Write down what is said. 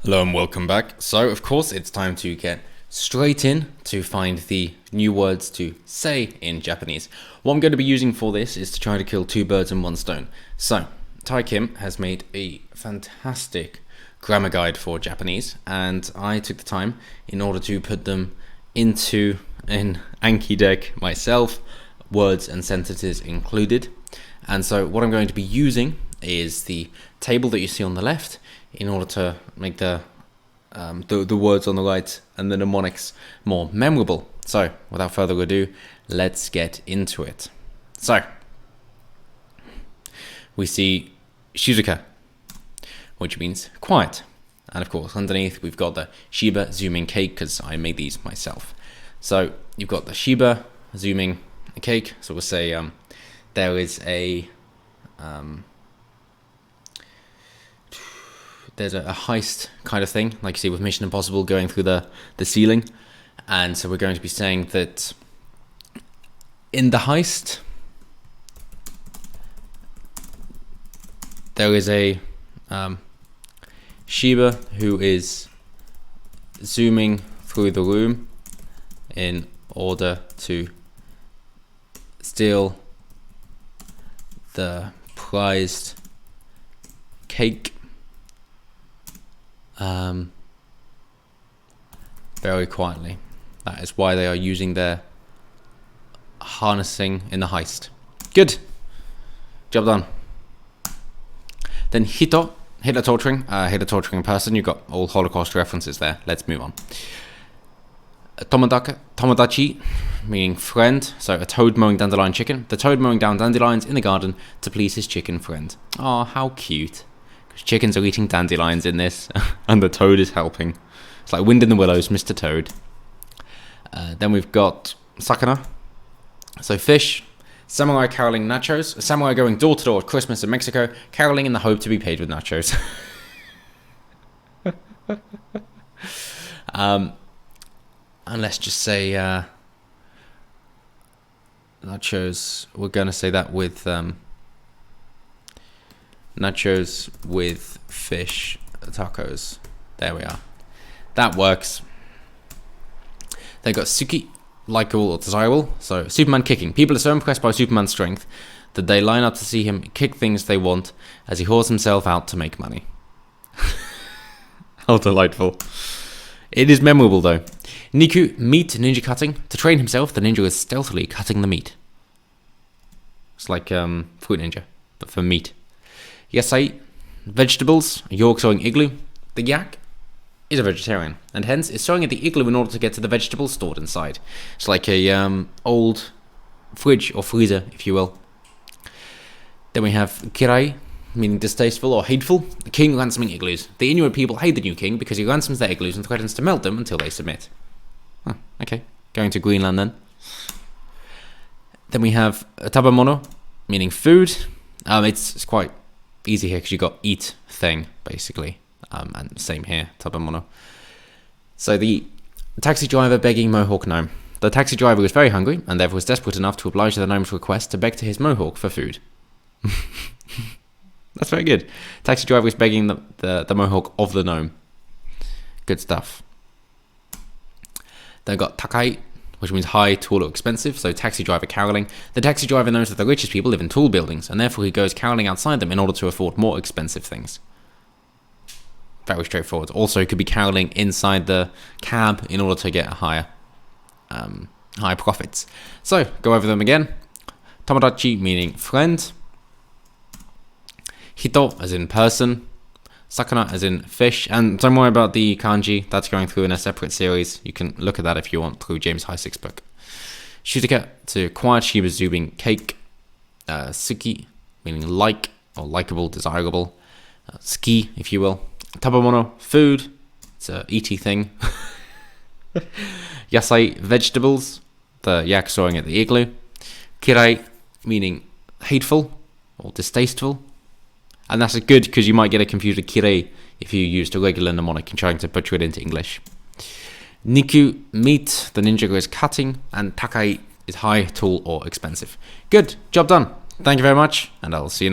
Hello and welcome back. So of course it's time to get straight in to find the new words to say in Japanese. What I'm going to be using for this is to try to kill two birds in one stone. So Tai Kim has made a fantastic grammar guide for Japanese, and I took the time in order to put them into an Anki deck myself, words and sentences included. And so what I'm going to be using is the table that you see on the left in order to make the words on the right and the mnemonics more memorable. So without further ado, let's get into it. So we see Shizuka, which means quiet. And of course, underneath we've got the Shiba zooming cake, because I made these myself. So you've got the Shiba zooming cake. So we'll say there is a there's a heist kind of thing, like you see with Mission Impossible going through the ceiling. And so we're going to be saying that in the heist, there is a Shiba who is zooming through the room in order to steal the prized cake. Very quietly. That is why they are using their harnessing in the heist. Good. Job done. Then Hitler torturing a person. You've got all Holocaust references there. Let's move on. Tomodachi, meaning friend. So a toad mowing dandelion chicken. The toad mowing down dandelions in the garden to please his chicken friend. Oh, how cute. Chickens are eating dandelions in this, and the toad is helping. It's like Wind in the Willows, Mr. Toad. Then we've got sakana, so fish. Samurai caroling nachos. A samurai going door to door at Christmas in Mexico, caroling in the hope to be paid with nachos. And let's just say nachos. We're going to say that with nachos with fish tacos. There we are. That works. They got Suki, likable or desirable. So Superman kicking. People are so impressed by Superman's strength that they line up to see him kick things they want as he haws himself out to make money. How delightful. It is memorable though. Niku, meat ninja cutting. To train himself, the ninja is stealthily cutting the meat. It's like Fruit Ninja, but for meat. Yasai, vegetables. York sewing igloo. The yak is a vegetarian, and hence is sewing at the igloo in order to get to the vegetables stored inside. It's like a old fridge or freezer, if you will. Then we have kirai, meaning distasteful or hateful. The king ransoming igloos. The Inuit people hate the new king because he ransoms their igloos and threatens to melt them until they submit. Huh, okay, going to Greenland then. Then we have tabamono, meaning food. It's quite easy here because you got eat thing basically, and same here, tabamono. So the taxi driver begging Mohawk gnome. The taxi driver was very hungry and therefore was desperate enough to oblige the gnome's request to beg to his Mohawk for food. That's very good. Taxi driver was begging the Mohawk of the gnome. Good stuff. Then got takai, which means high, tall, or expensive. So taxi driver caroling. The taxi driver knows that the richest people live in tall buildings, and therefore he goes caroling outside them in order to afford more expensive things. Very straightforward. Also, he could be caroling inside the cab in order to get a higher profits. So, go over them again. Tomodachi, meaning friend. Hito, as in person. Sakana, as in fish. And don't worry about the kanji. That's going through in a separate series. You can look at that if you want through James Heisig's book. Shizuka, to quiet Shiba zooming cake. Suki, meaning like or likable, desirable. Ski, if you will. Tabamono, food. It's a eaty thing. Yasai, vegetables. The yak sewing at the igloo. Kirai, meaning hateful or distasteful. And that's good because you might get a confused with kirei if you used a regular mnemonic and trying to butcher it into English. Niku, meat. The ninja is cutting. And takai is high, tall, or expensive. Good. Job done. Thank you very much, and I'll see you next time.